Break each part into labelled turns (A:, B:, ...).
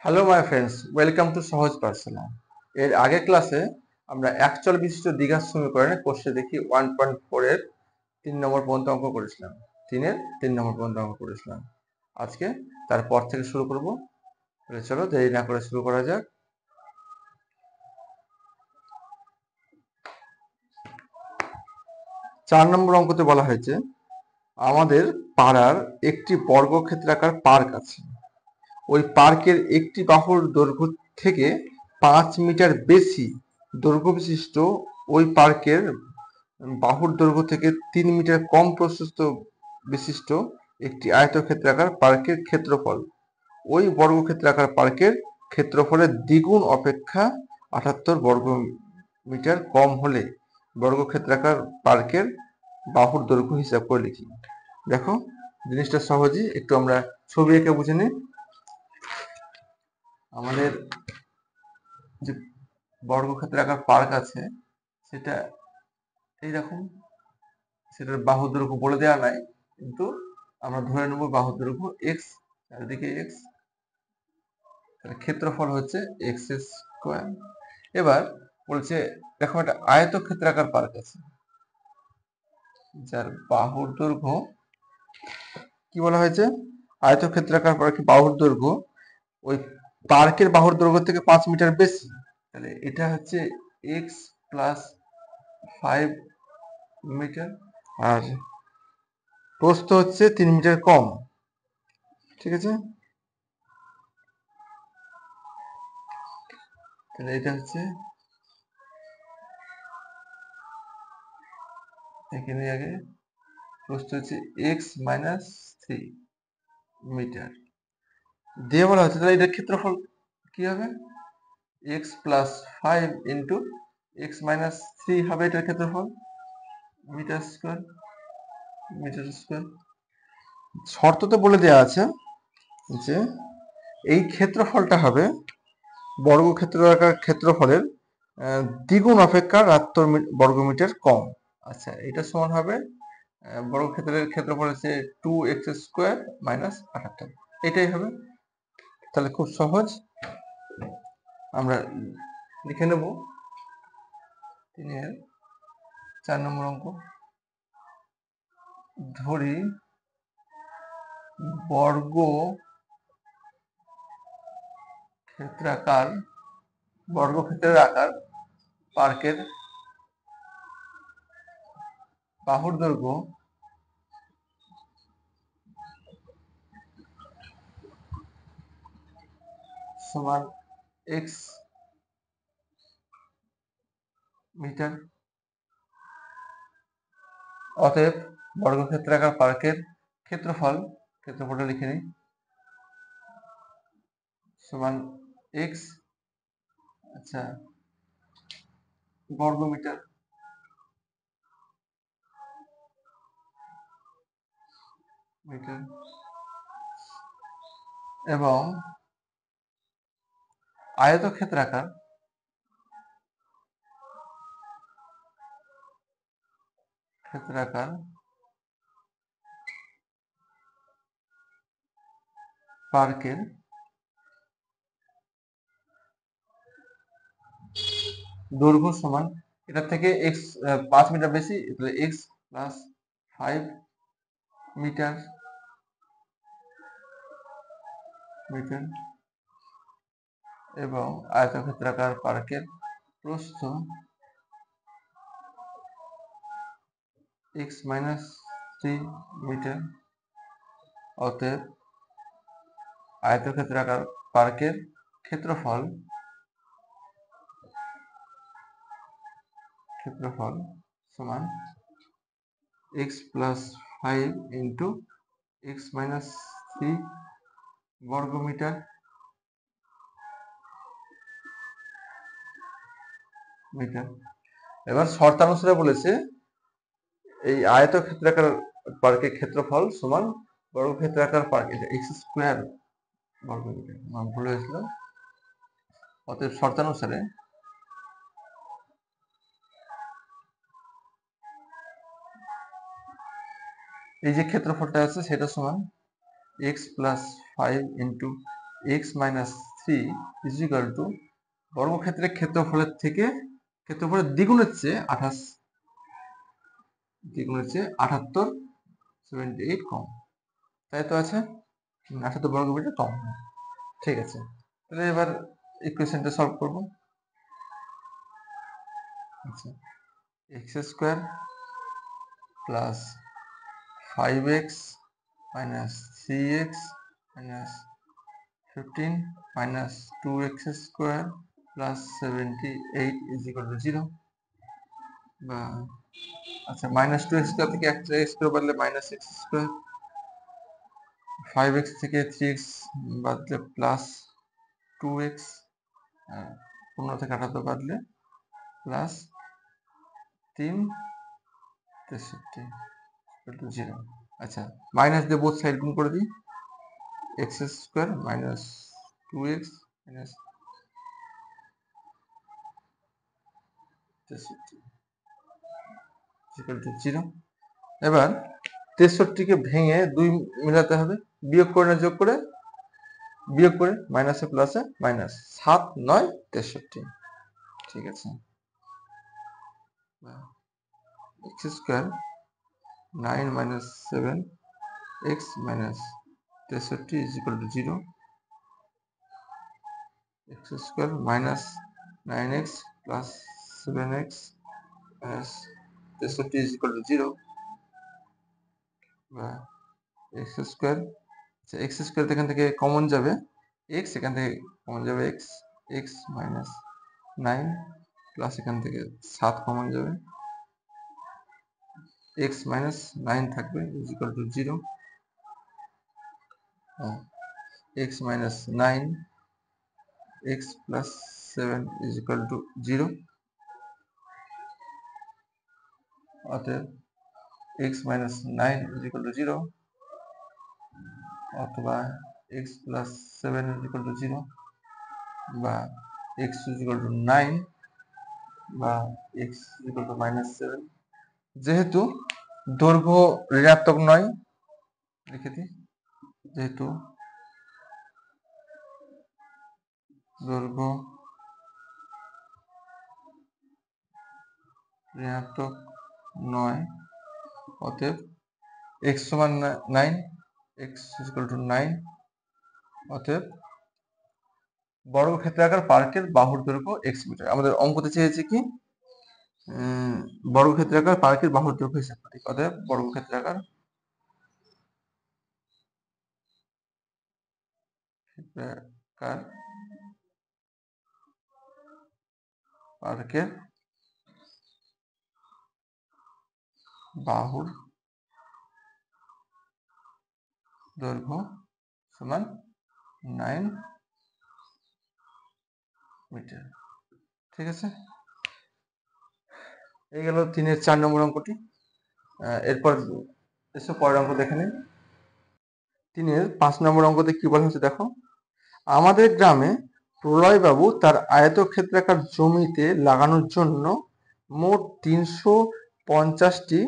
A: Hello my friends, welcome to সহজ persona. এর আগের ক্লাসে আমরা একচল বিশিষ্ট দ্বিঘাত সমীকরণের কোষে দেখি 1.4 এর 3 নম্বর পর্যন্ত অঙ্ক করেছিলাম। 3 নম্বর পর্যন্ত অঙ্ক করেছিলাম। আজকে তারপর থেকে শুরু করব। তাহলে চলো দেরি না করে শুরু করা যাক। 4 নম্বর অঙ্কতে বলা হয়েছে আমাদের পাড়ার একটি বর্গক্ষেত্রাকার পার্ক আছে। ওই পার্কের একটি বাহুর দৈর্ঘ্য থেকে 5 মিটার বেশি দৈর্ঘ্য বিশিষ্ট ওই পার্কের বাহুর দৈর্ঘ্য থেকে 3 মিটার কম প্রশস্ত বিশিষ্ট একটি আয়তক্ষেত্রাকার পার্কের ক্ষেত্রফল ওই বর্গক্ষেত্রাকার পার্কের ক্ষেত্রফলের দ্বিগুণ অপেক্ষা 78 বর্গ মিটার কম হলে বর্গক্ষেত্রাকার পার্কের বাহুর দৈর্ঘ্য হিসাব করে লিখি। দেখো জিনিসটা সহজই, একটু আমরা ছবি এঁকে বুঝে নিই। আমাদের যে বর্গক্ষেত্রাকার পার্ক আছে সেটা এইরকম, সেটার বাহু দৈর্ঘ্য বলে দেওয়া নাই, কিন্তু আমরা ধরে নেব বাহু দৈর্ঘ্য এক্স, চারিদিকে এক্স, ক্ষেত্রফল হচ্ছে এক্স স্কোয়ার। এবার বলছে দেখো একটা আয়তক্ষেত্রাকার পার্ক আছে যার বাহুর দৈর্ঘ্য কি বলা হয়েছে, আয়তক্ষেত্রাকার পার্কের বাহুর দৈর্ঘ্য ওই পার্কের বাহুর দৈর্ঘ্য থেকে 5 মিটার বেশি। তাহলে এটা হচ্ছে এক্স প্লাস 5 মিটার আর প্রস্থ হচ্ছে 3 মিটার কম। ঠিক আছে, তাহলে এটা হচ্ছে এখানে আগে প্রস্থ হচ্ছে এক্স মাইনাস 3 মিটার দিয়ে বলা হচ্ছে, তাহলে এটার ক্ষেত্রফল কি হবে, x plus 5 into x minus 3 হবে এটার ক্ষেত্রফল, মিটার স্কোয়ার। শর্ততে বলে দেওয়া আছে যে এই ক্ষেত্রফলটা হবে বর্গক্ষেত্রাকার ক্ষেত্রফলের দ্বিগুণ অপেক্ষা 78 বর্গমিটার কম। আচ্ছা, এটা সমান হবে বর্গক্ষেত্রের ক্ষেত্রফল হচ্ছে 2x স্কোয়ার মাইনাস 78, এটাই হবে। তাহলে খুব সহজ, আমরা লিখে নেব 4 নম্বর অঙ্ক। ধরি বর্গক্ষেত্রের আকার পার্কের বাহুর দৈর্ঘ্য সমান এক্স মিটার। অতএব বর্গক্ষেত্রাকার পার্কের ক্ষেত্রফলটা লিখে নিই, সমান এক্স, আচ্ছা, বর্গ মিটার এবং আয়তক্ষেত্রাকার পার্কের দৈর্ঘ্য সমান, এটা থেকে এক্স 5 মিটার বেশি, তাহলে এক্স প্লাস 5 মিটার এবং আয়তক্ষেত্রাকার পার্কের প্রস্থ এক্স মাইনাস 3 মিটার। অতএব আয়তক্ষেত্রাকার পার্কের ক্ষেত্রফল সমান x plus 5 into x minus 3 বর্গ মিটার। এবার শর্তানুসারে বলেছে এই আয়তক্ষেত্রাকার পার্কের ক্ষেত্রফল সমান বর্গক্ষেত্রাকার পার্ক এক্স স্কোয়ার বর্গ মিটার, ভুল হয়েছিল। অতএব শর্তানুসারে এই যে ক্ষেত্রফলটা আছে সেটা সমান x plus 5 into x minus 3 C is equal to বর্গক্ষেত্রের ক্ষেত্রফলের থেকে ক্ষেত্রফলের দ্বিগুণের চেয়ে 78 78 কম, তাই তো আছে 78 বর্গমিটার কম। ঠিক আছে, তাহলে এবার ইকুয়েশনটা সলভ করব। আচ্ছা, x square plus 5x minus 3x minus 15 minus 2x square plus 78 is equal to 0, বা আচ্ছা মাইনাস 2x স্কোয়ার থেকে একটা x স্কোয়ার বাদলে মাইনাস x স্কোয়ার, 5x থেকে 3x বাদলে প্লাস 2x, 15 থেকে 78 বাদলে প্লাস 3 63 0। আচ্ছা, মাইনাস দিয়ে বোথ সাইড গুণ করে দিই, x square minus 2x minus 0। এবার 63কে ভেঙে 2 মেলাতে হবে, বিয়োগ করে না যোগ করে, বিয়োগ করে মাইনাসে প্লাসে মাইনাস 7 9 63। ঠিক আছে, x square 9 minus 7 x minus 63 is equal to 0, x square minus 9x plus 7x minus 63 is equal to 0, বা এক্স স্কোয়ার, আচ্ছা এক্স স্কোয়ার এখান থেকে কমন যাবে, এক্স এখান থেকে কমন যাবে, এক্স এক্স মাইনাস 9 প্লাস এখান থেকে 7 কমন যাবে, এক্স মাইনাস 9 থাকবে is equal to 0, x minus 9 x plus 7 is equal to 0, অতএব x minus 9 is equal to 0, অথবা x plus 7 is equal to 0, বা x is equal to 9, বা x is equal to minus 7। যেহেতু দৈর্ঘ্য ঋণাত্মক নয়, লিখে দিই, যেহেতু দৈর্ঘ্য ঋণাত্মক নয়, অতএব x সমান 9, x is equal to 9, অতএব বর্গক্ষেত্রাকার পার্কের বাহুর দৈর্ঘ্য x মিটার। আমাদের অঙ্কতে চেয়েছে কি বর্গক্ষেত্রাকার পার্কের বাহুর দৈর্ঘ্য হিসাব করি, অতএব বর্গক্ষেত্রাকার পার্কের বাহুর দৈর্ঘ্য সমান 9 মিটার। ঠিক আছে, এই গেল 3-এর 4 নম্বর অঙ্কটি। এরপর এসব পরের অঙ্ক দেখে নিন। 3-এর 5 নম্বর অঙ্কতে কি বলা হচ্ছে দেখো, আমাদের গ্রামে প্রলয়বাবু তার আয়তক্ষেত্রাকার জমিতে লাগানোর জন্য মোট 350টি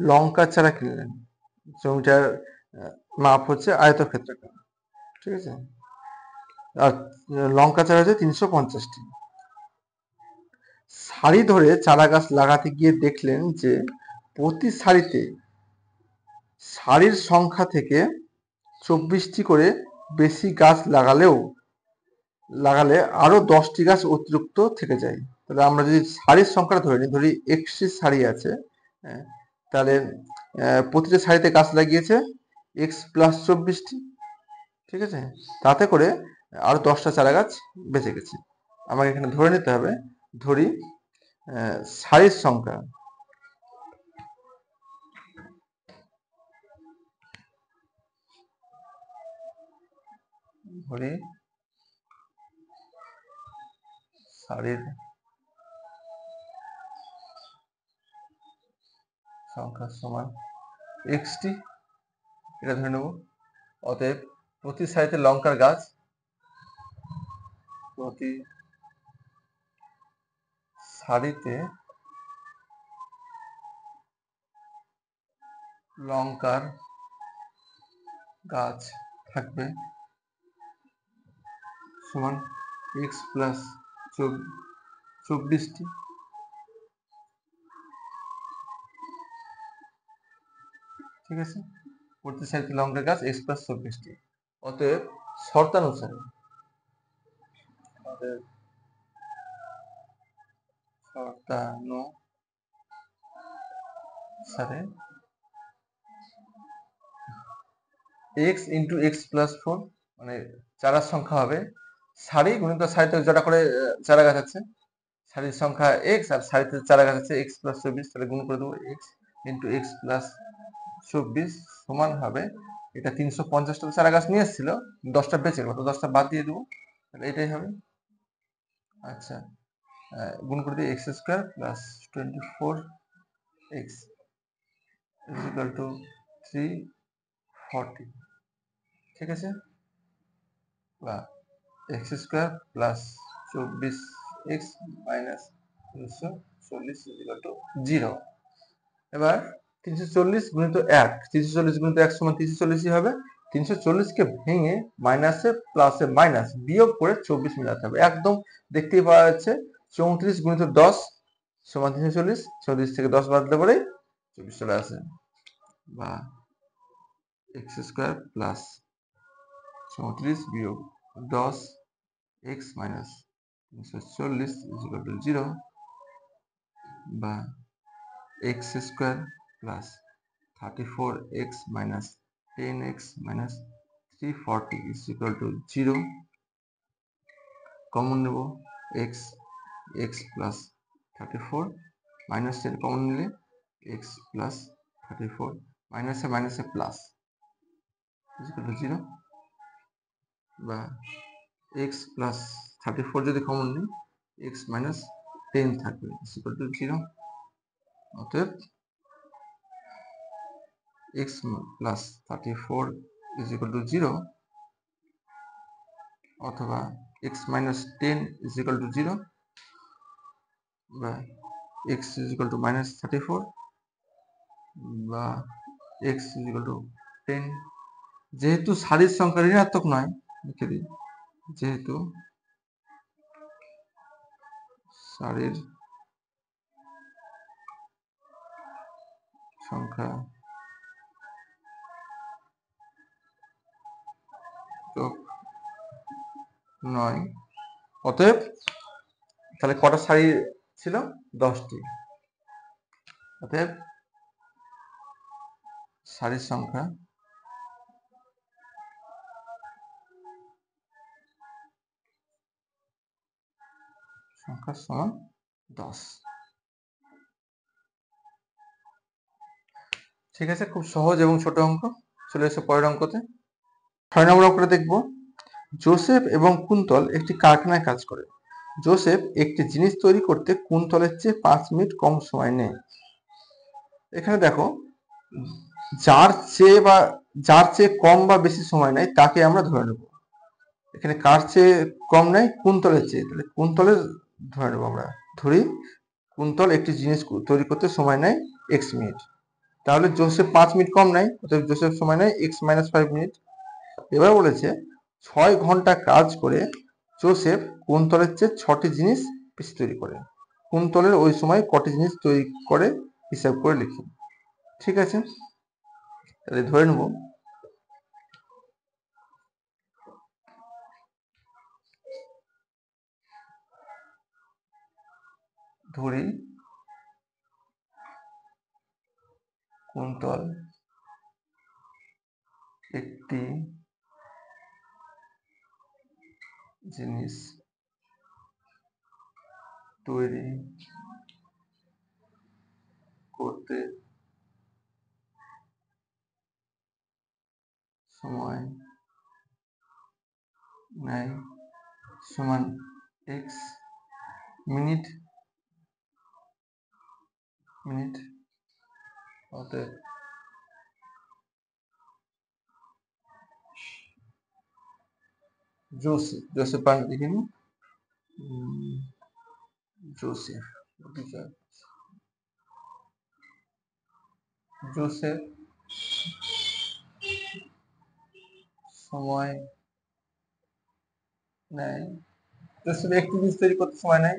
A: লঙ্কা চারা কিনলেন। জমিটার মাপ হচ্ছে আয়তক্ষেত্রাকার, ঠিক আছে, আর লঙ্কা চারা হচ্ছে 350টি। সারি ধরে চারা গাছ লাগাতে গিয়ে দেখলেন যে প্রতি সারিতে সারির সংখ্যা থেকে 24টি করে বেশি গাছ লাগালে আরো 10টি গাছ অতিরিক্ত থেকে যায়। তাহলে আমরা যদি সারির সংখ্যাটা ধরে নিই, ধরি 1টি সারি আছে, তাহলে প্রতিটা সারিতে গাছ লাগিয়েছে x প্লাস 24টি, ঠিক আছে, তাতে করে আরো 10টা চারা গাছ বেঁচে গেছে। আমাকে এখানে ধরে নিতে হবে, ধরি সারির সংখ্যা ধরি সারির সংখ্যা সমান xটি, এটা ধরে নেব। অতএব প্রতি সারিতে লঙ্কার গাছ, প্রতি সারিতে লঙ্কার গাছ থাকবে সমান এক্স প্লাস 24টি, ঠিক আছে। প্রতি সাইডে লম্বের কাজ এক্স প্লাস 24টি। অতএব শর্তানুসারে এক্স ইন্টু এক্স প্লাস 4 মানে চারার সংখ্যা হবে সারি গুণিত সারিতে যেটা করে চারা গাছ আছে, সারির সংখ্যা এক্স আর সারিতে চারা গাছ আছে এক্স প্লাস 24, তাহলে গুণ করে দেবো এক্স ইন্টু এক্স প্লাস 24 সমান হবে, এটা 350টা চারা গাছ নিয়ে এসেছিল, 10টা বেঁচে গেল, তো 10টা বাদ দিয়ে দেবো, তাহলে এটাই হবে। আচ্ছা, গুণ করে দিই x square plus 24 x is equal two 340, ঠিক আছে, বা x square plus 24 x minus 340 is equal to 0। এবার 340 গুণিত 1, 340 গুণিত 1 সমান 340ই হবে। 340কে ভেঙে মাইনাসে প্লাসে মাইনাস বিয়োগ করে 24 মেলাতে হবে, একদম দেখতেই পাওয়া যাচ্ছে। 34 গুণিত 10 সমান 340, 34 থেকে 10 বাদ দিলে পরে 24 চলে আসে, বা এক্স স্কোয়ার প্লাস 34 বিয়োগ 10 x minus 340 is equal to 0, বা x square plus 34x minus 10x minus 340 is equal to 0, common নেব x, x plus 34 minus 10 common নিলে x plus 34 minus a minus a plus is equal to 0, বা x plus 34 যদি common নিই x minus 10 থাকবে is equal to 0। অতএব x plus 34 is equal to 0, অথবা x minus 10 is equal to 0, বা x is equal to minus 34, বা x is equal to 10। যেহেতু সারির সংখ্যা ঋণাত্মক নয়, লিখে দিই, যেহেতু সারির সংখ্যা নয়, অতএব তাহলে কটা সারি ছিল? 10টি। অতএব সারির সংখ্যা সমান 10। ঠিক আছে, খুব সহজ এবং ছোট অঙ্ক। চলে এসে পরের অঙ্কতে। 6 নম্বর অঙ্কটা দেখব। জোসেফ এবং কুন্তল একটি কারখানায় কাজ করে। জোসেফ একটি জিনিস তৈরি করতে কুন্তলের চেয়ে 5 মিনিট কম সময় নেয়। এখানে দেখো, যার চেয়ে কম বা বেশি সময় নেয় তাকে আমরা ধরে নেব। এখানে কার চেয়ে কম নেয়? কুন্তলের চেয়ে, তাহলে কুন্তলের ধরে নেব আমরা। ধরি কুন্তল একটি জিনিস তৈরি করতে সময় নেয় x মিনিট, তাহলে জোসেফ 5 মিনিট কম নেয়, অর্থাৎ জোসেফ সময় নেয় x মাইনাস 5 মিনিট। এবার বলেছে 6 ঘন্টা কাজ করে জোসেফ কুন্তলের চেয়ে 6টি জিনিস বেশি তৈরি করে। কুন্তলের ওই সময় কটি জিনিস তৈরি করে হিসাব করে লিখি। ঠিক আছে, তাহলে ধরে নেব ধরি কুন্তল একটি জিনিস তৈরি করতে সময় নেয় সমান x মিনিট। অতএব জোসেফ পান লিখে নিই, জোসেফ সময় নেয়, জোসেফ একটি জিনিস তৈরি করতে সময় নেয়,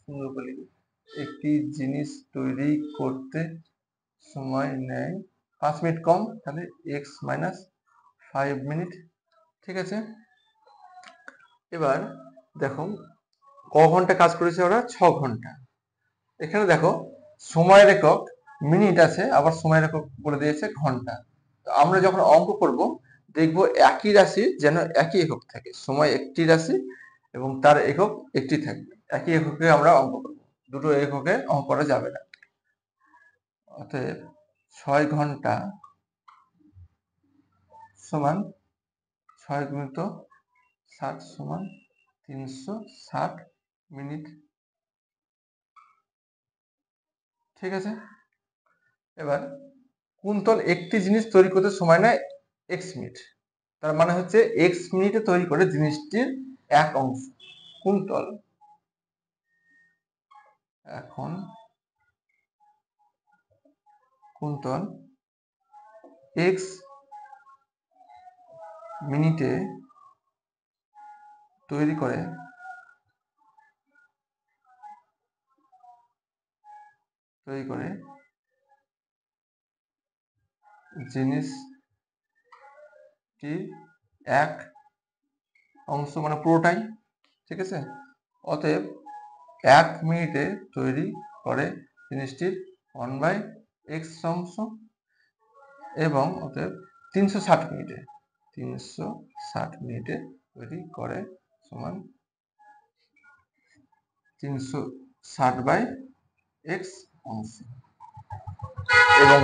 A: সুন্দর করে লিখি, একটি জিনিস তৈরি করতে সময় নেয় 5 মিনিট কম, তাহলে x মাইনাস 5 মিনিট। ঠিক আছে, এবার দেখো ক ঘন্টা কাজ করেছে ওরা, 6 ঘন্টা। এখানে দেখো সময়ের একক মিনিট আছে, আবার সময়ের একক বলে দিয়েছে ঘন্টা। তো আমরা যখন অঙ্ক করব দেখব একই রাশি যেন একই একক থাকে, সময় একটি রাশি এবং তার একক একটি থাকবে, একই এককে আমরা অঙ্ক করব, দুটো এককে অঙ্ক করা যাবে না। অতএব 6 ঘন্টা সমান 6 গুণিত 60 সমান 360 মিনিট। ঠিক আছে, এবার কুন্তল একটি জিনিস তৈরি করতে সময় নেয় x মিনিট, তার মানে হচ্ছে x মিনিটে তৈরি করে জিনিসটির এক অংশ। কুন্তল এখন কুন্তল x মিনিটে তৈরি করে জিনিসটির এক অংশ, মানে পুরোটাই। ঠিক আছে, অতএব 1 মিনিটে তৈরি করে জিনিসটির 1/x অংশ, এবং অতএব 360 মিনিটে তৈরি করে সমান 360/x অংশ। এবং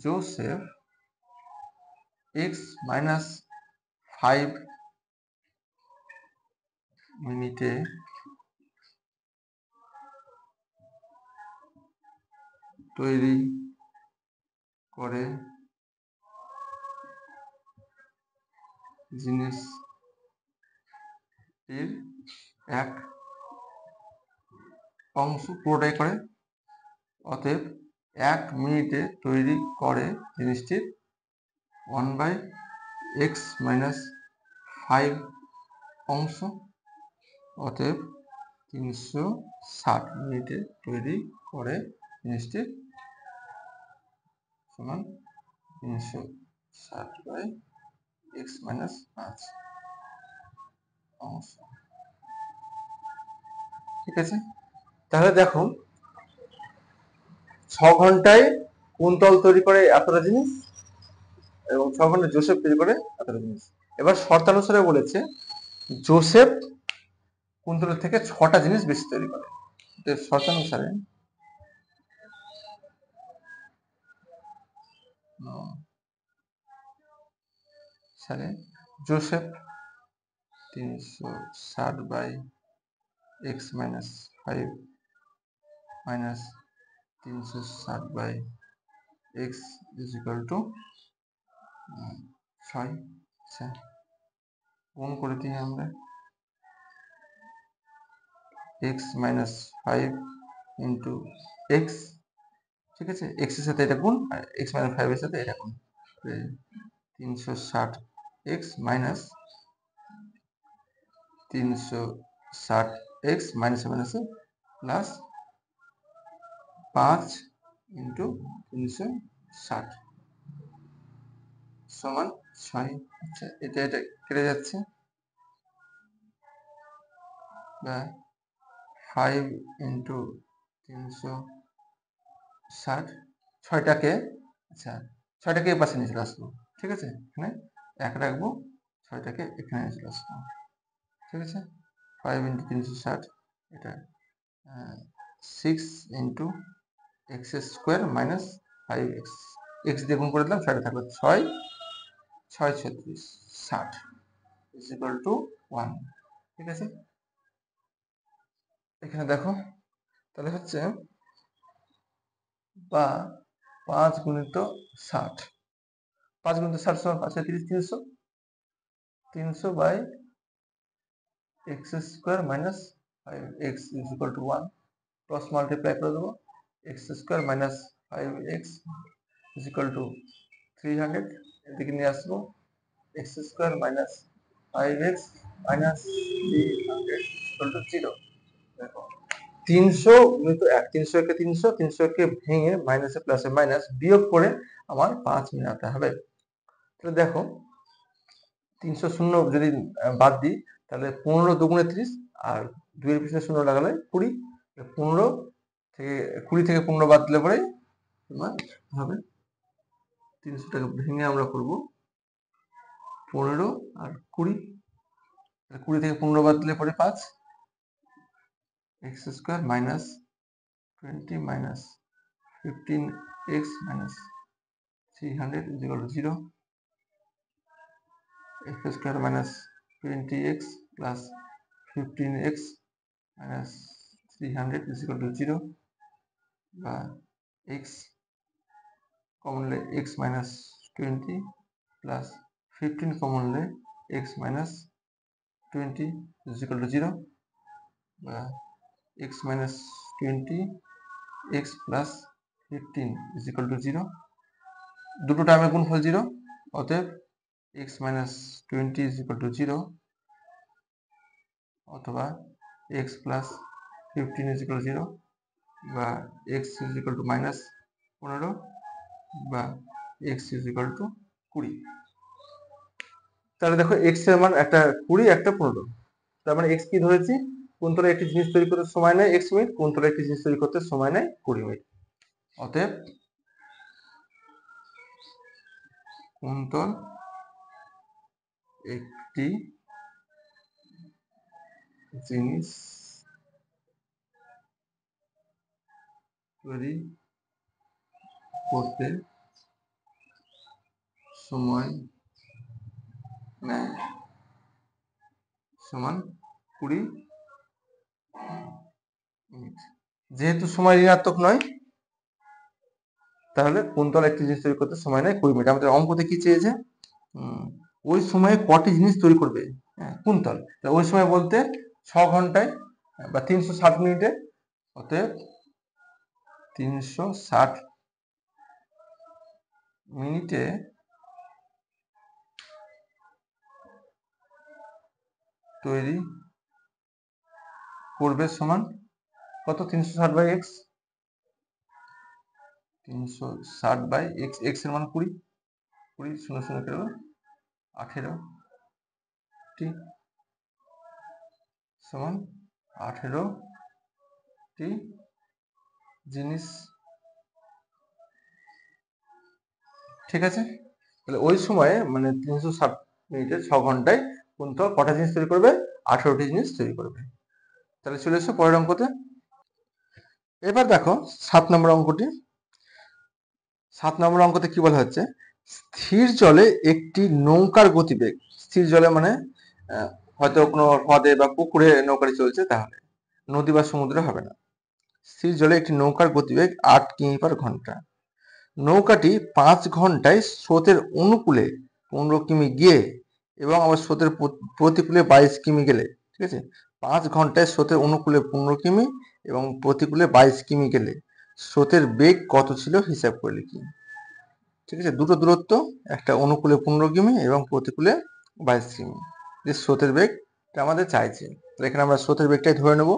A: জোসেফ x মাইনাস 5 মিনিটে তৈরি করে জিনিসটির এক অংশ, পুরোটাই করে। অতএব 1 মিনিটে তৈরি করে জিনিসটির 1/x মাইনাস 5 অংশ। অতএব 360 মিনিটে তৈরি করে জিনিসটির সমান 360/x মাইনাস 5 অংশ। ঠিক আছে, তাহলে দেখো 6 ঘন্টায় কুন্তল তৈরি করে এতটা জিনিস, এবং 6 ঘন্টায় জোসেফ তৈরি করে এতটা জিনিস। এবার শর্তানুসারে বলেছে জোসেফ কুন্তলের থেকে 6টা জিনিস বেশি তৈরি করে। শর্তানুসারে Joseph 360/x minus 5 minus 360/x is equal to 6। আচ্ছা, গুণ করে দিই আমরা, x মাইনাস 5 ইন্টু x। ঠিক আছে, x এর সাথে এটা গুণ আর x মাইনাস 5 এর সাথে এটা গুণ, 360x minus 360x minus minus plus 5 into 360 সমান 6। আচ্ছা, এটা কেটে যাচ্ছে, 5 ইন্টু 360, 6টাকে, আচ্ছা 6টাকে এই পাশে নিয়ে চলে আসবো। ঠিক আছে, এখানে 1 রাখবো, 6টাকে এখানে নিয়ে চলে আসবো। ঠিক আছে, 5 ইন্টু 360, এটা 6 into x square minus 5x, x দিয়ে গুণ করে দিলাম, 6টা থাকলো 6 6 36 60 ইজ ইকুয়াল টু 1। ঠিক আছে, এখানে দেখো তাহলে হচ্ছে বা 5 গুণিত 60, 5 গুণিত 60 সমান 5 30, 300 by x square minus 5x is equal to 1, cross multiply করে দেবো, x square minus 5x is equal to 300, এদিকে নিয়ে আসবো x square minus 5x minus 300 equal to 0। দেখো 300 গুণিত 1, 300 কে 300, 300 কে ভেঙে মাইনাসে প্লাসে মাইনাস বিয়োগ করে আমার 5 মেলাতে হবে। তাহলে দেখো 300 শূন্য যদি বাদ দিই তাহলে 15 দুগুণে 30, আর 2 এর পিছনে শূন্য লাগালে 20, 15 থেকে 20 থেকে 15 বাদ দিলে পরে তোমার হবে 300টাকে ভেঙে আমরা করব 15 আর 20, 20 থেকে 15 বাদ দিলে পরে 5, x square minus 20 minus 15x minus 300 is equal to 0, x square minus 20x plus 15x minus 300 is equal to 0, বা x কমনলে x minus 20 plus 15 কমনলে x minus 20 is equal to 0, বা x minus 20 x plus 15 is equal to 0, দুটো টার্মের গুণফল 0, অতএব x minus 20 is equal to 0, অথবা x plus 15 is equal to 0, বা x is equal to minus 15, বা x is equal to 20। তাহলে দেখো x এর মান একটা 20 একটা 15, তার মানে x কি ধরেছি, কোণতলে একটি জিনিস তৈরি করতে সময় নেয় x মিনিট, কোণতলে একটি জিনিস তৈরি করতে সময় নেয় 20 মিনিট। অতএব কোণতল একটি জিনিস তৈরি করতে সময় নেয় সমান 20 মিনিট। যেহেতু সময় ঋণাত্মক নয় তাহলে কোণতল একটি জিনিস তৈরি করতে সময় নেয় 20 মিনিট। আমাদের অঙ্কতে কি চেয়েছে, ওই সময়ে কটি জিনিস তৈরি করবে কোণতল, ওই সময় বলতে 6 ঘন্টায় বা 360 মিনিটে, অতএব 360 মিনিটে তৈরি করবে সমান কত, 360 by x, 360 by x, x এর মান 20, 20 শূন্য শূন্য কেটে 18 টি সমান 18 টি জিনিস। ঠিক আছে, তাহলে ওই সময়ে মানে 360 মিনিটে 6 ঘন্টায় কোণতল কটা জিনিস তৈরি করবে, 18টি জিনিস তৈরি করবে। তাহলে চলে এসো পরের অঙ্কতে। এবার দেখো 7 নম্বর অঙ্কটি। 7 নম্বর অঙ্কতে কি বলা হচ্ছে, স্থির জলে একটি নৌকার গতিবেগ, স্থির জলে মানে হয়তো কোনো হ্রদে বা পুকুরে নৌকাটি চলছে, তাহলে নদী বা সমুদ্রে হবে না, স্থির জলে একটি নৌকার গতিবেগ 8 কিমি পার ঘন্টা। নৌকাটি 5 ঘন্টায় স্রোতের অনুকূলে 15 কিমি গিয়ে এবং আবার স্রোতের প্রতিকূলে 22 কিমি গেলে, ঠিক আছে, 5 ঘন্টায় স্রোতের অনুকূলে 15 কিমি এবং প্রতিকূলে 22 কিমি গেলে স্রোতের বেগ কত ছিল হিসাব করে লিখি। ঠিক আছে, দুটো দূরত্ব, একটা অনুকূলে 15 কিমি এবং প্রতিকূলে 22 কিমি, যে স্রোতের বেগটা আমাদের চাইছে। তাহলে এখানে আমরা স্রোতের বেগটাই ধরে নেব।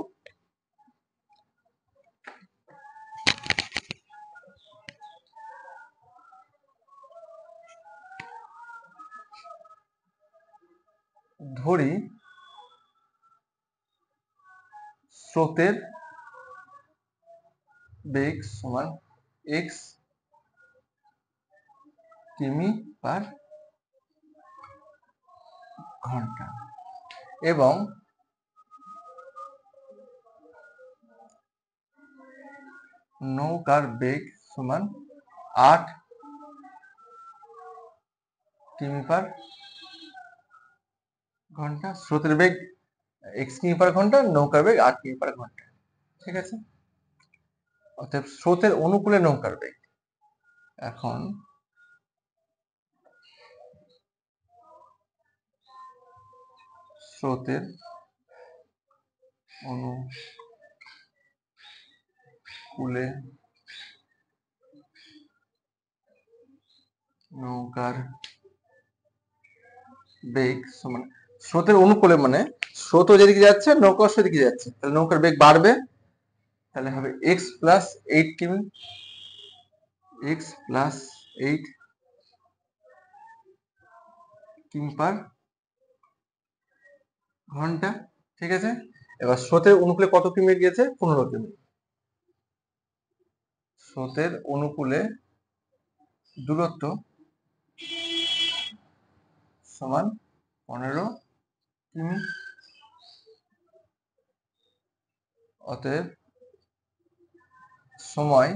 A: ধরি স্রোতের বেগ সমান x কিমি পার ঘন্টা এবং নৌকার বেগ সমান 8 কিমি পার ঘন্টা। স্রোতের বেগ x কিমি পার ঘন্টা, নৌকার বেগ 8 কিমি পার ঘন্টা। ঠিক আছে, অর্থাৎ স্রোতের অনুকূলে নৌকার বেগ। এখন স্রোতের অনুকূলে নৌকার বেগ সমান স্রোতের অনুকূলে, মানে স্রোত যেদিকে যাচ্ছে নৌকা সেদিকে যাচ্ছে, তাহলে নৌকার বেগ বাড়বে, তাহলে হবে এক্স প্লাস 8 কিমি, এক্স প্লাস 8 কিমি পার ঘন্টা। ঠিক আছে, এবার স্রোতের অনুকূলে কত কিমি গিয়েছে? 15 কিমি। স্রোতের অনুকূলে দূরত্ব সমান 15 কিমি। অতএব সময়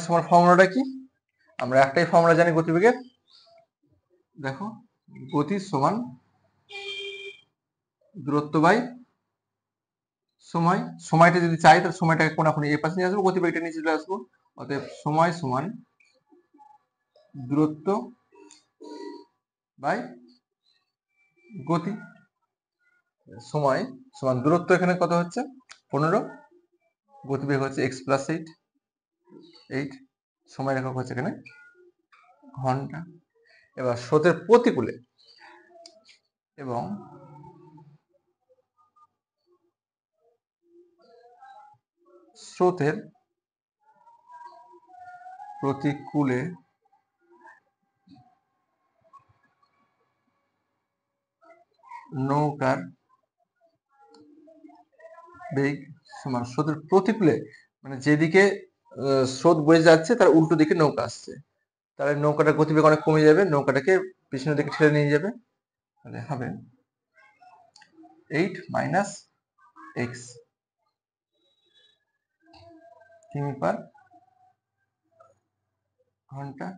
A: সমান ফর্মুলাটা কি? আমরা একটাই ফর্মুলা জানি গতিবেগের, দেখো গতি সমান দূরত্ব বাই সময়। সময়টা যদি চাই তাহলে সময়টাকে কোনাকুনি এই পাশে নিয়ে আসবো, গতিবেগটা নিচে চলে আসবো। অতএব সময় সমান দূরত্ব বাই গতি। সময় সমান দূরত্ব এখানে কত হচ্ছে? 15, গতিবেগ হচ্ছে এক্স প্লাস 8, সময় রেখক হচ্ছে এখানে ঘন্টা। এবার স্রোতের প্রতিকূলে এবং স্রোতের প্রতিকূলে নৌকার বেগ সমান স্রোতের প্রতিকূলে, মানে যেদিকে স্রোত বয়ে যাচ্ছে তার উল্টো দিকে নৌকা আসছে, তাহলে নৌকাটার গতিবেগ অনেক কমে যাবে, নৌকাটাকে পিছনের দিকে ঠেলে নিয়ে যাবে। তাহলে হবে 8 মাইনাস এক্স কিমি পার ঘন্টা।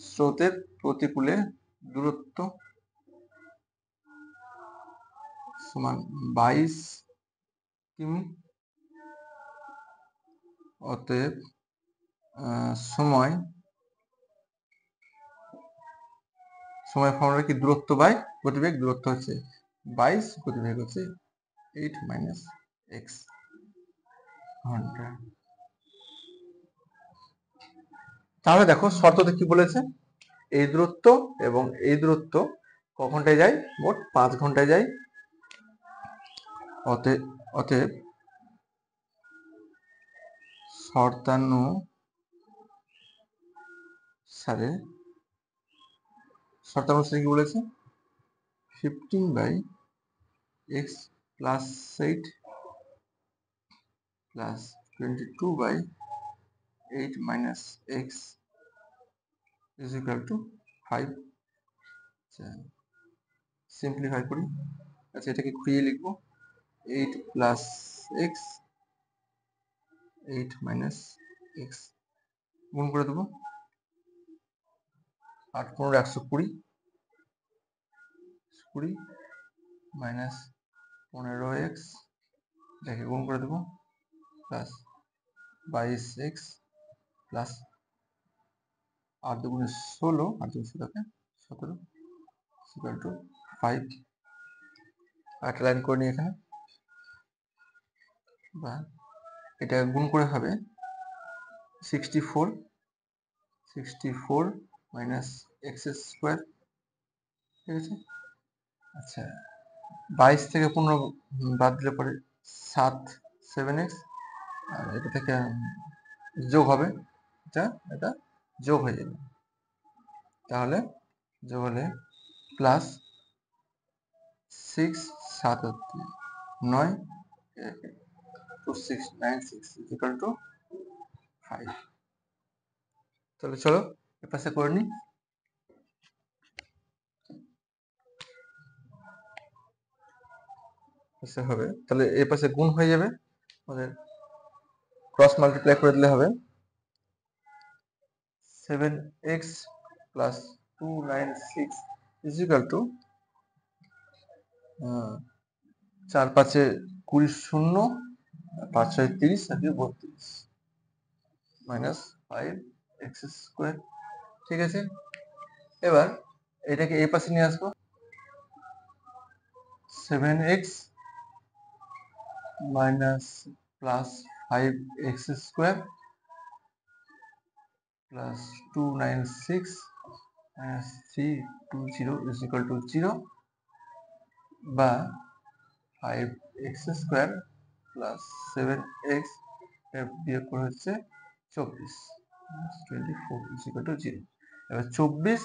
A: স্রোতের প্রতিকূলে দূরত্ব সমান 22 কিমি। অতএব সময় ফর্মুলা কি? দূরত্ব বাই গতিবেগ। দূরত্ব হচ্ছে 22, গতিবেগ হচ্ছে 8 মাইনাস এক্স ঘন্টা। তাহলে দেখো শর্ততে কি বলেছে? এই দূরত্ব এবং এই দূরত্ব ক ঘন্টায় যায়? মোট 5 ঘন্টায় যায়। অতএব শর্তানুসারে কি বলেছে? 15/x plus 8 plus 22/8 minus x is equal to 5। Simplify করি। আচ্ছা, এটাকে খুঁড়িয়ে লিখবো 8 plus x 8 minus x, গুণ করে দেবো 8 15 120 20 মাইনাস 15x, এটাকে গুণ করে দেবো প্লাস 22x প্লাস 8 দুগুণে 16, 8 দুগুণে 17 ইকুয়াল টু 5। একটা লাইন করে নিই এখানে, বা এটা গুণ করে হবে 64 মাইনাস এক্স স্কোয়ার। ঠিক আছে, আচ্ছা 22 থেকে 15 বাদ দিলে পরে 7x, আর এটা থেকে যোগ হবে, এটা যোগ হয়ে যাবে। তাহলে যোগ হলে প্লাস 6 7 9 2696 ইকুয়াল টু 5। তাহলে চলো এপাশে করে নিই। হবে, তাহলে এই পাশে গুণ হয়ে যাবে, আমাদের ক্রস মাল্টিপ্লাই করে দিলে হবে 7x plus 296 is equal two 4 5 20 শূন্য, 5 6 30 আর 32 মাইনাস 5x স্কোয়ার। ঠিক আছে, এবার এটাকে এই পাশে নিয়ে আসবো, 7x minus plus 5x² plus 296 minus 320 is equal to 0 বা 5x² plus 7x বিয়োগ করে হচ্ছে 24 24 is equal to 0। এবার 24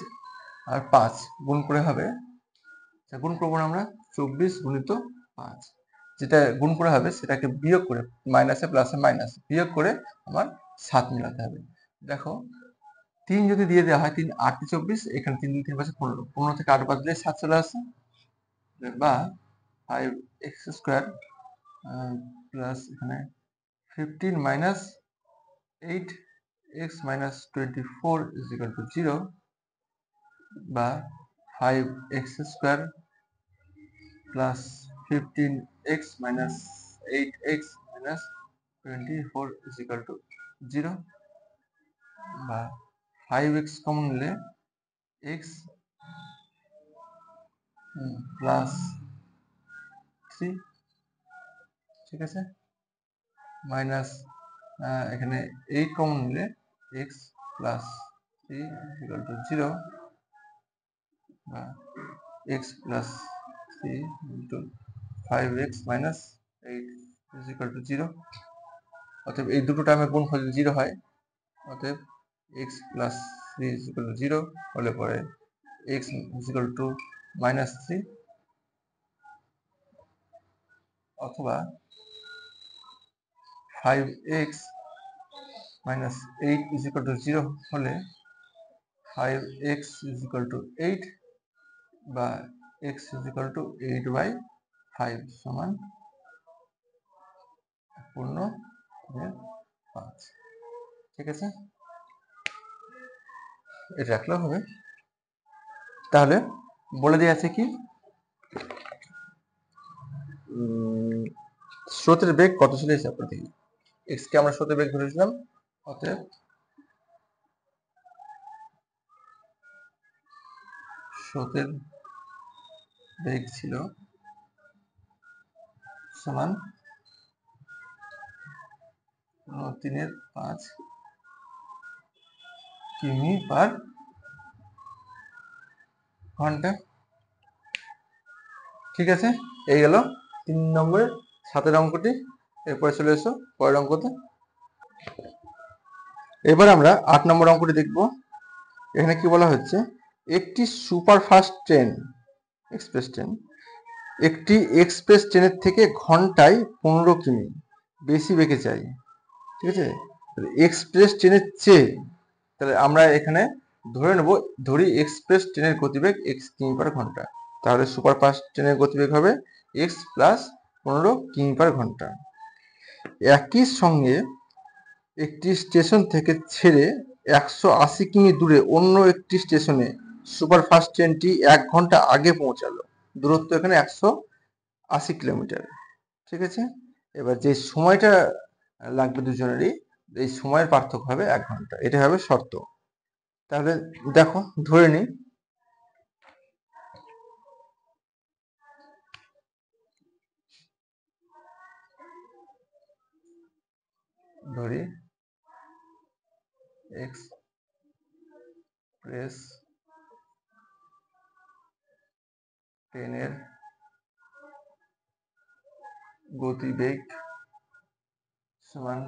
A: আর 5 গুণ করে হবে, গুণ করবো আমরা 24 গুণিত 5, যেটা গুণ করে হবে সেটাকে বিয়োগ করে মাইনাসে প্লাসে মাইনাস বিয়োগ করে আমার 7 মেলাতে হবে। দেখো 3 যদি দিয়ে দেওয়া হয়, 3 8 24, এখানে 3 2 3 5 15, 15 থেকে 8 বাদ দিলে 7 চলে আসে, বা 5x² প্লাস এখানে 15 minus 8x minus 24 is equal to 0 বা 5x² plus 15x minus 8x minus 24 is equal to 0 বা 5x কমন নিলে x plus 3, ঠিক আছে, মাইনাস এখানে 8 কমন নিলে x plus 3 is equal to 0 বা x plus 3 into 5x minus 8 is equal to 0। অতএব এই দুটো টার্মের গুণফল যদি 0 হয়, অতএব x plus 3 is equal to 0 হলে পরে x is equal to minus 3, অথবা 5x minus 8 is equal to 0 হলে 5x is equal to 8 বা x is equal to 8/5 সমান পূর্ণ 5। ঠিক আছে, এটা রাখলেও হবে। তাহলে বলে দেওয়া আছে কি, স্রোতের বেগ কত ছিল হিসাব করে দেখি। x কে আমরা স্রোতের বেগ ধরেছিলাম, অতএব স্রোতের বেগ ছিল সমান 3/5 কিমি পার ঘন্টা। ঠিক আছে, এই গেল 3 নম্বরের 7 অঙ্কটি। এরপরে চলে এসো পরের অঙ্কতে। এবার আমরা 8 নম্বর অঙ্কটি দেখব। এখানে কি বলা হচ্ছে, একটি সুপারফাস্ট ট্রেন একটি এক্সপ্রেস ট্রেনের থেকে ঘন্টায় 15 কিমি বেশি বেগে যায়। ঠিক আছে, এক্সপ্রেস ট্রেনের চেয়ে, তাহলে আমরা এখানে ধরি এক্সপ্রেস ট্রেনের গতিবেগ x কিমি পার ঘন্টা, তাহলে সুপারফাস্ট ট্রেনের গতিবেগ হবে x প্লাস 15 কিমি পার ঘন্টা। একই সঙ্গে একটি স্টেশন থেকে ছেড়ে 180 কিমি দূরে অন্য একটি স্টেশনে সুপারফাস্ট ট্রেনটি 1 ঘন্টা আগে পৌঁছালো। দূরত্ব এখানে 180 কিলোমিটার। ঠিক আছে, এবার যে সময়টা লাগবে দুজনেরই, এই সময়ের পার্থক্য হবে 1 ঘন্টা, এটা হবে শর্ত। তাহলে দেখো ধরে নিই, ধরি এক্সপ্রেস ট্রেনের গতিবেগ সমান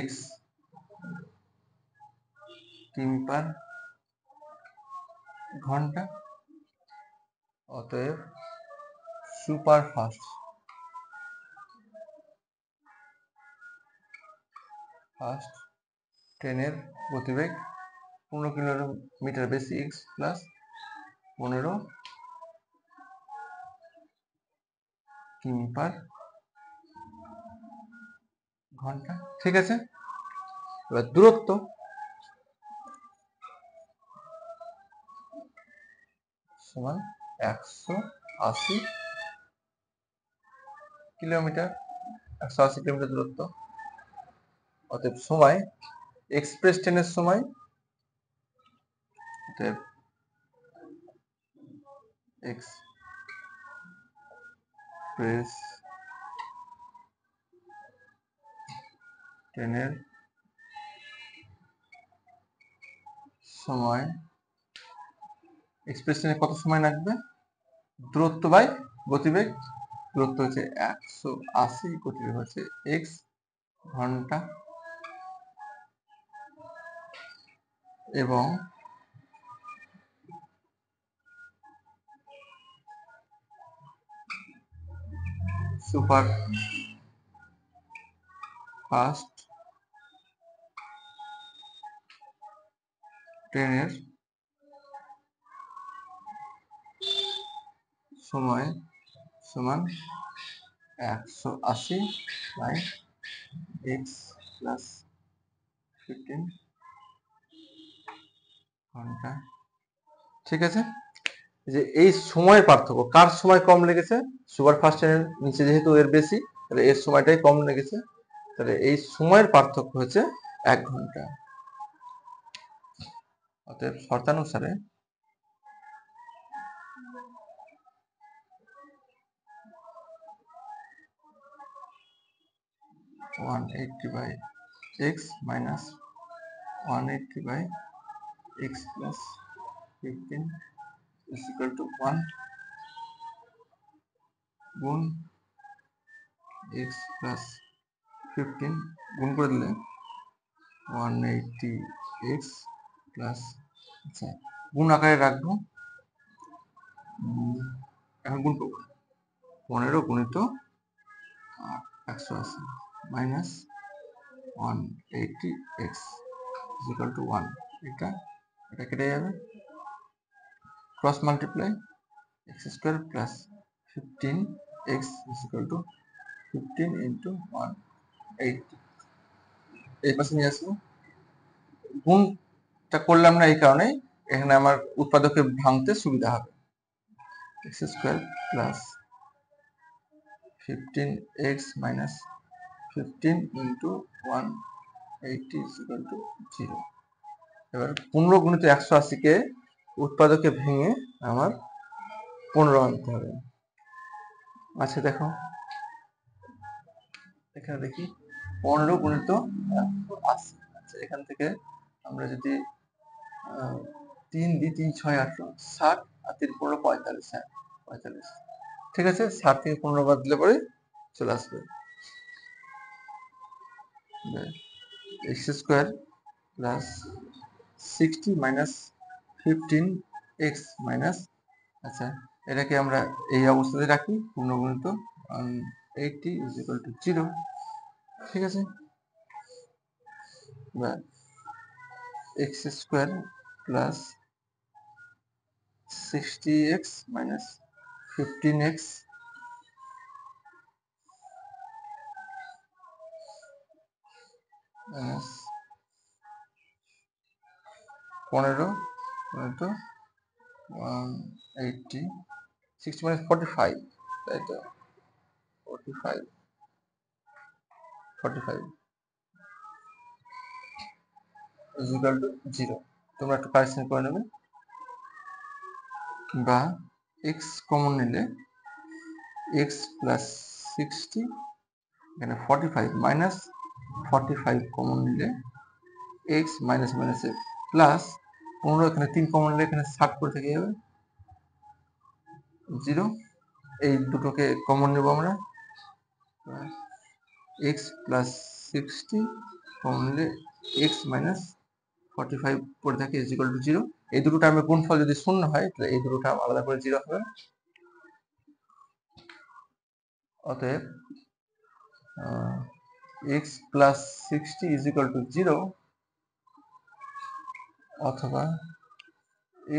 A: x কিমি পার ঘন্টা, অতএব সুপারফাস্ট ট্রেনের গতিবেগ 15 কিলোমিটার বেশি x প্লাস 15 কিমি পার ঘন্টা। ঠিক আছে, এবার দূরত্ব সমান 180 কিলোমিটার, 180 কিলোমিটার দূরত্ব। অতএব সময়, এক্সপ্রেস ট্রেনের সময়, অতএব এক্সপ্রেস ট্রেনের সময় এক্সপ্রেস ট্রেনে কত সময় লাগবে, দূরত্ব বাই গতিবেগ, দূরত্ব হচ্ছে 180, গতিবেগ হচ্ছে x ঘন্টা, এবং সুপার ফাস্ট ট্রেনের সময় সমান 180 বাই x প্লাস 15 ঘন্টা। ঠিক আছে, যে এই সময়ের পার্থক্য, কার সময় কম লেগেছে, সুপার ফাস্ট ট্রেনের নিচে যেহেতু এর বেশি, তাহলে এর সময়টাই কম লেগেছে, তাহলে এই সময়ের পার্থক্য হচ্ছে 1 ঘন্টা। অতএব শর্তানুসারে one eighty by x minus 180 by x plus 15 is equal to 1 গুণ x প্লাস 15 গুণ করে দিলে 180x প্লাস, আচ্ছা গুণ আকারে রাখবো, এখন গুণ করবো, 15 গুণিত 180 minus 180x is equal to 1, এটা কেটে যাবে, cross multiply x square plus 15x is equal to 15 into 180, এই পাশে নিয়ে আসবো। গুণটা করলাম না এই কারণে, এখানে আমার উৎপাদকে ভাঙতে সুবিধা হবে, x square plus 15x minus 15 into 180 is equal to 0। এবার 15 গুণিত 180 কে উৎপাদকে ভেঙে আমার 15 আনতে হবে। আচ্ছা দেখো, এখানে দেখি 15 গুণিত 180, আচ্ছা এখান থেকে আমরা যদি 3 দিই, 3 6 18 60 আর 3 15 45, হ্যাঁ 45, ঠিক আছে, 60 থেকে 15 বাদ দিলে পরে চলে আসবে x square plus 60 minus 15x minus, আচ্ছা এটাকে আমরা এই অবস্থাতে রাখি, পূর্ণগুণিত 180 is equal to 0, ঠিক আছে, x square plus 60x minus 15x minus 15 গুণিত 180, 60 minus 45, তাই তো 45 is equal to 0, তোমরা একটু কারেকশন করে নেবে, বা x কমন নিলে x প্লাস 60, এখানে 45 মাইনাস 45 কমন নিলে x মাইনাস মাইনাস প্লাস 15, এখানে 3 কমন নিলে এখানে 60 করে থেকে যাবে 0, এই দুটোকে কমন নেব আমরা, x প্লাস 60 কমন নিলে x মাইনাস 45 পড়ে থাকে is equal to 0, এই দুটো টার্মের গুণফল যদি শূন্য হয় তাহলে এই দুটো টার্ম আলাদা করে 0 হবে। অতএব x plus 60 is equal to 0, অথবা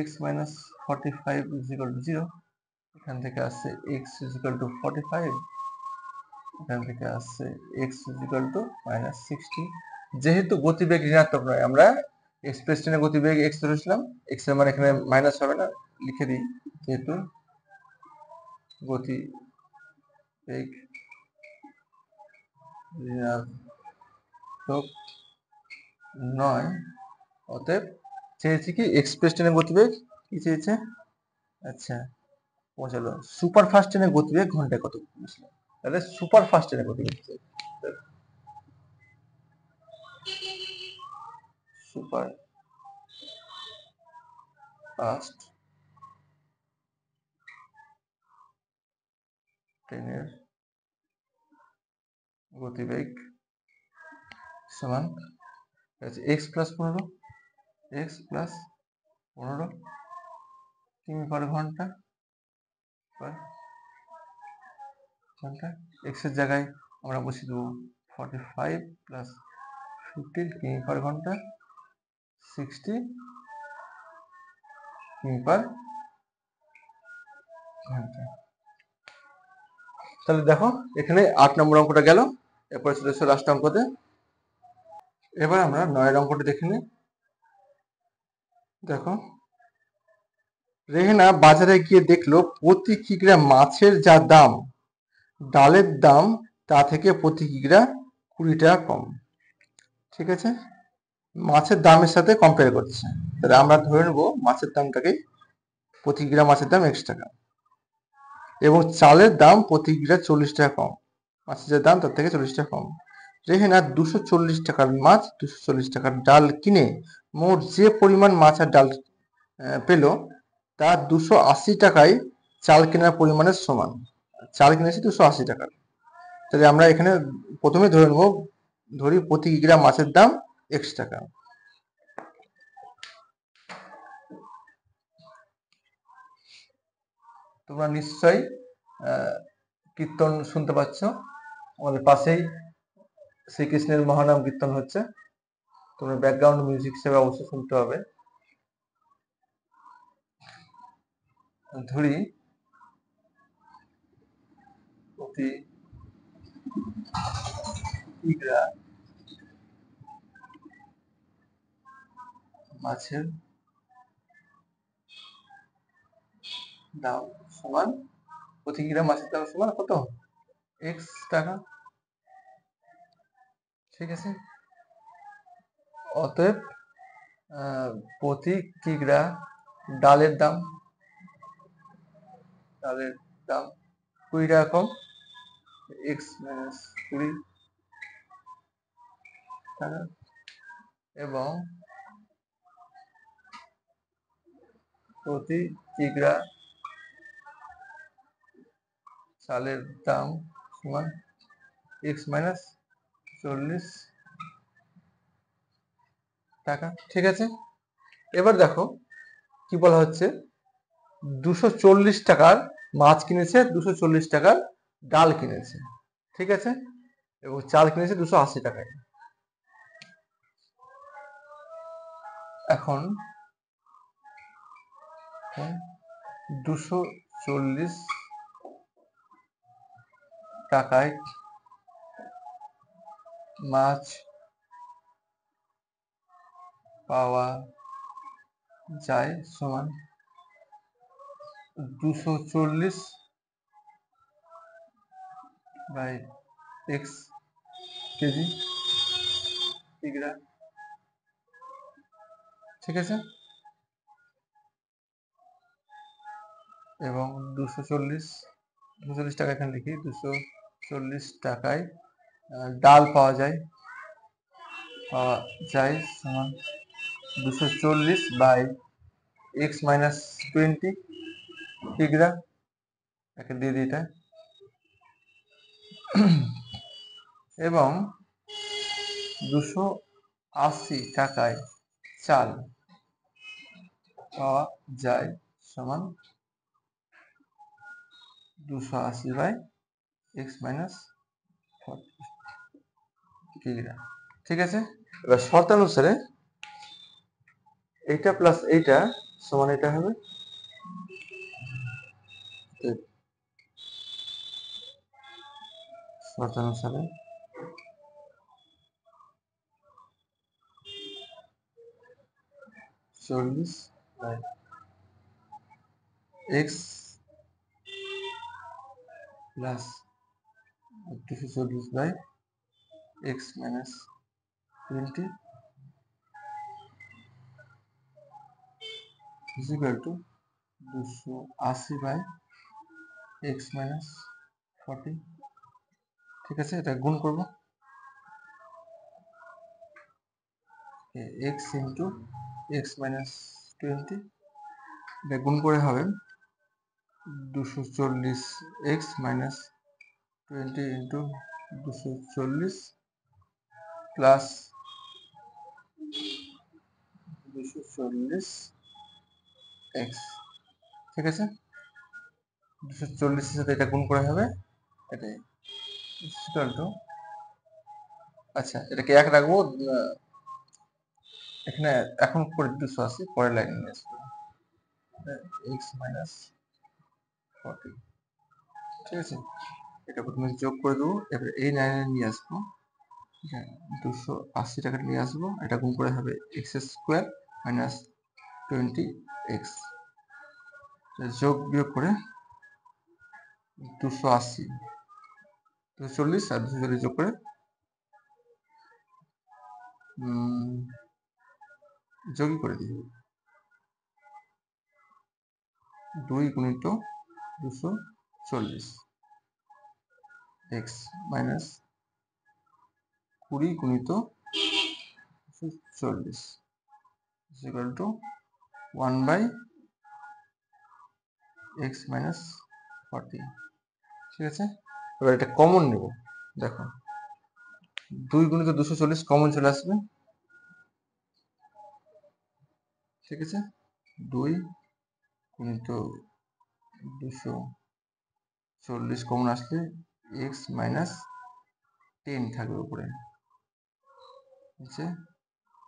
A: x minus 45 is equal to 0, এখান থেকে আসছে x is equal to 45, এখান থেকে আসছে x is equal to minus 60, যেহেতু গতিবেগ ঋণাত্মক নয়, আমরা এক্সপ্রেস ট্রেনের গতিবেগ x ধরেছিলাম, x এর মান এখানে মাইনাস হবে না, লিখে দিই, যেহেতু গতিবেগ ঋণাত্মক নয়, অতএব চেয়েছি কি এক্সপ্রেস ট্রেনের গতিবেগ কি চেয়েছে, আচ্ছা পৌঁছালো, সুপার ফাস্ট ট্রেনের গতিবেগ ঘন্টায় কত, তাহলে সুপার ফাস্ট ট্রেনের গতিবেগ সুপার ফাস্ট ট্রেনের গতিবেগ সমান এক্স প্লাস 15 কিমি পার ঘন্টা এক্স এর জায়গায় আমরা বসিয়ে দেবো 45 প্লাস 15 কিমি পার ঘন্টা 60 কিমি পার ঘন্টা। তাহলে দেখো এখানে 8 নম্বর অঙ্কটা গেল, এরপরে চলে এসো লাস্ট অঙ্কতে। এবার আমরা 9 অঙ্কটা দেখে নিই। দেখো, রেহেনা বাজারে গিয়ে দেখলো প্রতি কিগ্রা মাছের যা দাম, ডালের দাম তা থেকে প্রতি কিগ্রা 20 টাকা কম। ঠিক আছে, মাছের দামের সাথে কম্পেয়ার করছে। তাহলে আমরা ধরে নেবো মাছের দামটাকে, প্রতি কিগ্রা মাছের দাম x টাকা, এবং চালের দাম প্রতি কিগ্রা 40 টাকা কম। মাছের যে দাম তার থেকে 40 টাকা কম। রেহেনা 240 টাকার মাছ 240 টাকার ডাল কিনে মোট যে পরিমাণ মাছ আর ডাল পেল তা 280 টাকায় চাল কেনার পরিমাণের সমান। চাল কিনেছি 280 টাকার। তাহলে আমরা এখানে প্রথমে ধরি প্রতি কিগ্রা মাছের দাম x টাকা। তোমরা নিশ্চয়ই কীর্তন শুনতে পাচ্ছ, আমাদের পাশেই শ্রীকৃষ্ণের মহানাম কীর্তন হচ্ছে। তোমরা ব্যাকগ্রাউন্ড মিউজিক হিসেবে অবশ্যই শুনতে হবে। ধরি প্রতি কিগ্রা মাছের দাম সমান, প্রতি কিগ্রা মাছের দাম সমান কত, x টাকা। ঠিক আছে, অতএব প্রতি কিগ্রা ডালের দাম 20 টাকা কম, x মাইনাস 20 টাকা, এবং প্রতি কিগ্রা চালের দাম সমান x মাইনাস 40 টাকা। ঠিক আছে, এবার দেখো কি বলা হচ্ছে, 240 টাকার মাছ কিনেছে, 240 টাকার ডাল কিনেছে। ঠিক আছে, এবং চাল কিনেছে 280 টাকায়। এখন 240 টাকায় মাছ পাওয়া যায় সমান 240 বাই x কেজি কিগ্রা। ঠিক আছে, এবং 240 টাকা এখানে লিখি, 240 টাকায় ডাল পাওয়া যায় সমান 240 বাই x মাইনাস 20 কিগ্রা। একে দিয়ে দিই এটা, এবং 280 টাকায় চাল পাওয়া যায় সমান 280 বাই x মাইনাস 40 কিগ্রা। ঠিক আছে, এবার শর্তানুসারে এইটা প্লাস এইটা সমান এটা হবে, শর্তানুসারে 40 by x plus 240 by x minus 20 is equal to 280 by x minus 40। ঠিক আছে, এটা গুণ করব, এক্স ইন্টু এক্স মাইনাস 20, এটা গুণ করে হবে 240 x minus 20 into 240 plus 240 x. ঠিক আছে, 240 এর সাথে এটা গুণ করে হবে এটাই ইকুয়াল টু, আচ্ছা এটাকে এক রাখবো, এখানে এখন করে 280 পরের লাইনে নিয়ে আসবো এক্স মাইনাস 40। ঠিক আছে, এটা প্রথমে যোগ করে দেবো, এবারে এই লাইনে নিয়ে আসবো, 280 টাকা নিয়ে আসবো, এটা গুণ করে হবে এক্স স্কোয়ার মাইনাস 20 এক্স, যোগ বিয়োগ করে 280 240 আর 240 যোগ করে যোগই করে দিই, 2 গুণিত 240 এক্স মাইনাস 20 গুণিত 240 equal to 1 by x minus 40। ঠিক আছে, এবার এটা কমন নেব, দেখো 2 গুণিত 240 কমন চলে আসবে। ঠিক আছে, 2 গুণিত 240 কমন আসলে এক্স মাইনাস 10 থাকবে উপরে, নিচে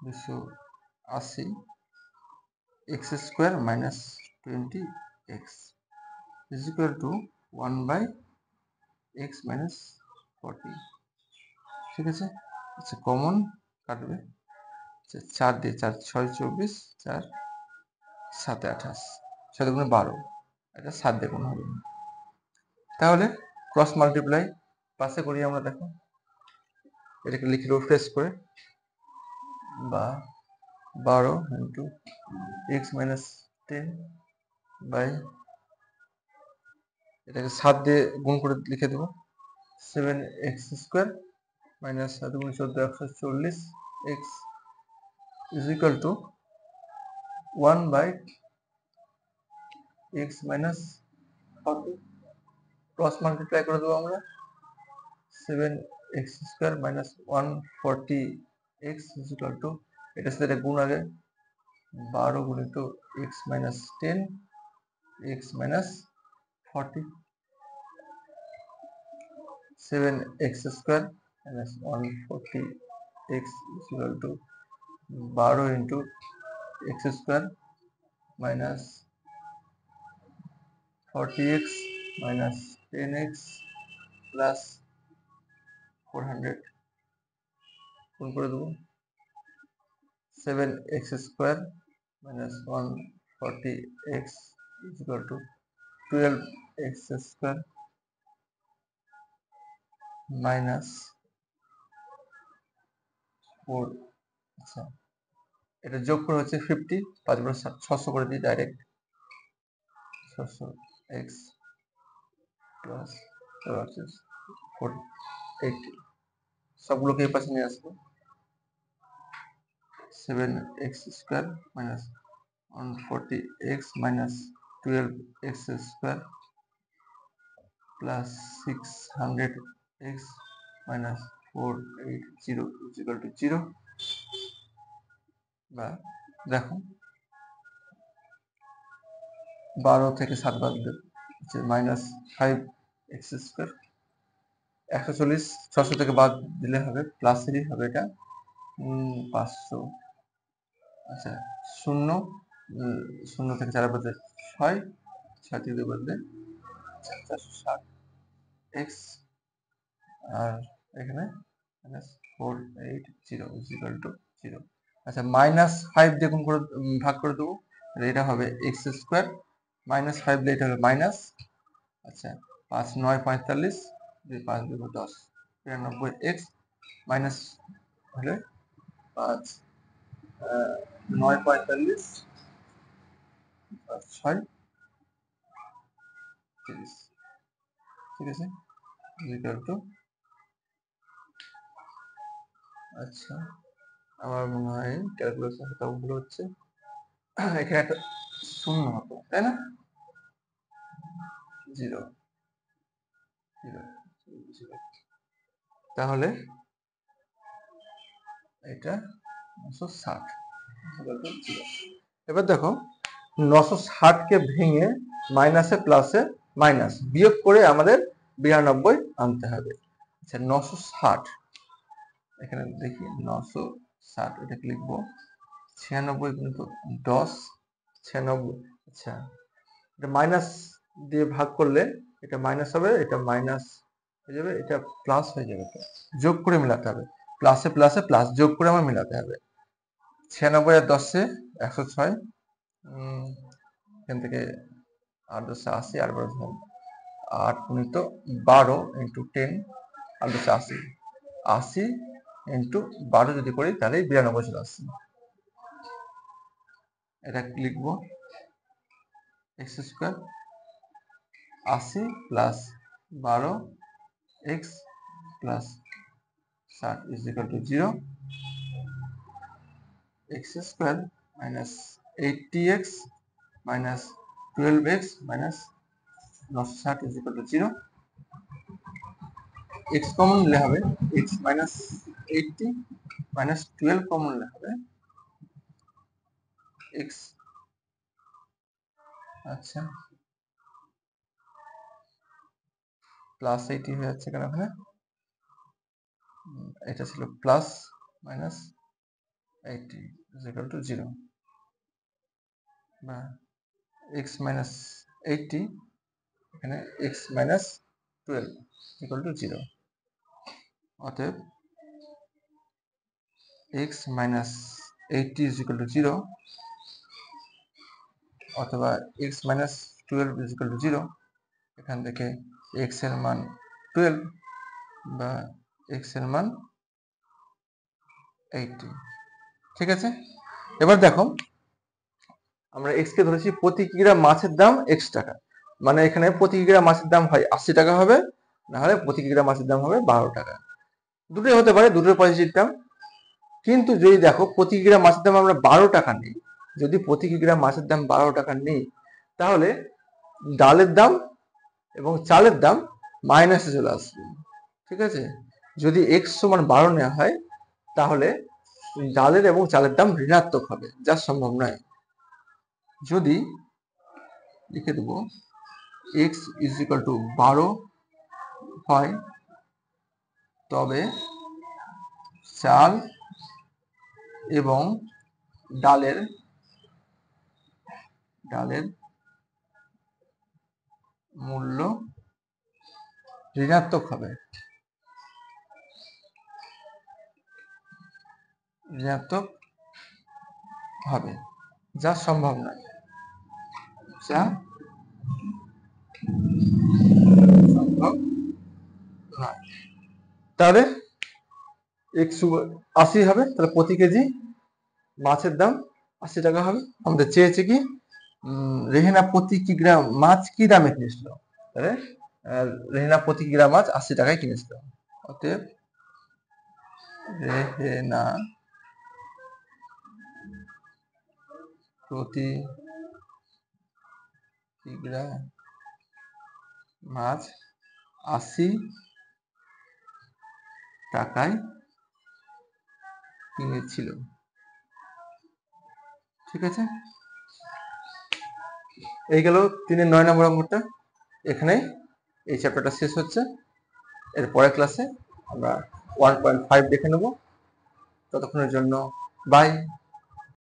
A: 280 x square minus 20 x is equal to 1 by x minus 40। ঠিক আছে, আচ্ছা কমন কাটবে, 4 দিয়ে 4 6 24, 4 7 28, 7 গুণে 12, এটা 7 দিয়ে গুণ হবে। তাহলে ক্রস মাল্টিপ্লাই পাশে করি আমরা, দেখো এটাকে লিখে রিফ্রেশ করে, বা 12 ইন্টু এক্স মাইনাস 10 বাই, এটাকে 7 দিয়ে গুণ করে লিখে দেবো 7 এক্স স্কোয়ার মাইনাস 7 গুণ 14 140 x is equal to 1 by x minus 40। Cross multiply করে দেবো আমরা, 7 x square minus 140 x is equal to, এটার সাথে এটা গুণ আগে, 12 গুণিত x minus 10 x minus 40, 7 x square minus 140 x is equal to 12 into x square minus 40x minus 10x plus 400 গুণ করে দেবো, 7x square minus 140x is equal to 12x square minus 4। আচ্ছা এটা যোগ করে হচ্ছে 50, 5 বার 600 করে দিই ডাইরেক্ট, 600x প্লাস 480, সবগুলোকে এই পাশে নিয়ে আসবো, 7x square minus 140x minus 12x square plus 600x minus 480 is equal to 0, বা দেখো 12 থেকে 7 বাদ দিলে মাইনাস 5x স্কোয়ার, 140 600 থেকে বাদ দিলে হবে প্লাস 3 হবে, এটা 500, আচ্ছা 0 0 থেকে 4 বদলে 6, 6 থেকে 2 বদলে 460 এক্স, আর এখানে মাইনাস 480 ইজ ইকুয়াল টু 0। আচ্ছা মাইনাস 5 দিয়ে গুণ করে ভাগ করে দেবো, এটা হবে এক্স স্কোয়ার মাইনাস 5 দিয়ে এটা হবে মাইনাস, আচ্ছা 5 9 45, 5 2 10 93 এক্স মাইনাস হলে 5 9 45 6 30। ঠিক আছে, ইকুয়াল টু, আচ্ছা আমার মনে হয় ক্যালকুলেশন ভুল হচ্ছে, এখানে একটা শূন্য হতো, তাই না? 0 0 0, তাহলে এটা 960। এবার দেখো 960 কে ভেঙে মাইনাসে প্লাসে মাইনাস বিয়োগ করে আমাদের 92 আনতে হবে। আচ্ছা 960, এখানে দেখি 960, এটাকে লিখবো 96 কিন্তু 10 96। আচ্ছা এটা মাইনাস দিয়ে ভাগ করলে এটা মাইনাস হবে, এটা মাইনাস হয়ে যাবে, এটা প্লাস হয়ে যাবে, যোগ করে মেলাতে হবে, প্লাসে প্লাসে প্লাস যোগ করে আমার মেলাতে হবে। 96 আর 10-এ 106, এখান থেকে 8 10 80, আর 8 গুণিত 12 ইন্টু 10, 8 10 80, 80 ইন্টু 12 যদি করি তাহলে 92 চলে আসছে। এটা লিখবো x square 80 plus 12 x plus 60 is equal to 0, x square minus 80x minus 12x minus 960 is equal to 0। x common নিলে হবে x মাইনাস 80 মাইনাস 12 কমন নিলে হবে x। আচ্ছা প্লাস 80 হয়ে যাচ্ছে কেন এখানে, এটা ছিল plus minus 80 is equal to 0, বা x মাইনাস 80 এখানে x মাইনাস 12 ইকুয়াল টু 0। অতএব x minus 80 is equal to 0 অথবা x minus 12 is equal to 0। এখান থেকে x এর মান 12 বা x এর মান 80। ঠিক আছে, এবার দেখো আমরা x কে ধরেছি প্রতি কিগ্রা মাছের দাম x টাকা, মানে এখানে প্রতি কিগ্রা মাছের দাম হয় 80 টাকা হবে, না হলে প্রতি কিগ্রা মাছের দাম হবে 12 টাকা, দুটোই হতে পারে, দুটোর পজিটিভ দাম। কিন্তু যদি দেখো প্রতি কিগ্রা মাছের দাম আমরা 12 টাকা নিই, যদি প্রতি কিগ্রা মাছের দাম 12 টাকা নিই, তাহলে ডালের দাম এবং চালের দাম মাইনাসে চলে আসবে। ঠিক আছে, যদি x সমান 12 নেওয়া হয় তাহলে ডালের এবং চালের দাম ঋণাত্মক হবে, যা সম্ভব নয়। যদি লিখে দেব x ইজ ইকুয়াল টু 12 হয়, তবে চাল এবং ডালের মূল্য ঋণাত্মক হবে, যা সম্ভব নয়, তাহলে x 80 হবে, তাহলে প্রতি কেজি মাছের দাম 80 টাকা হবে। আমাদের চেয়েছে কি রেহেনা প্রতি কিগ্রা মাছ কি দামে কিনেছিল, তাহলে রেহেনা প্রতি কিগ্রা মাছ 80 টাকায় কিনেছিল। অতএব রেহেনা প্রতি কিগ্রা মাছ 80 টাকায় কিনেছিল। ঠিক আছে, এই গেল 3-এর 9 নম্বর অঙ্কটা। এখানে এই চ্যাপ্টারটা শেষ হচ্ছে। এর পরের ক্লাসে আমরা 1.5 দেখে নেব। ততক্ষণের জন্য বাই।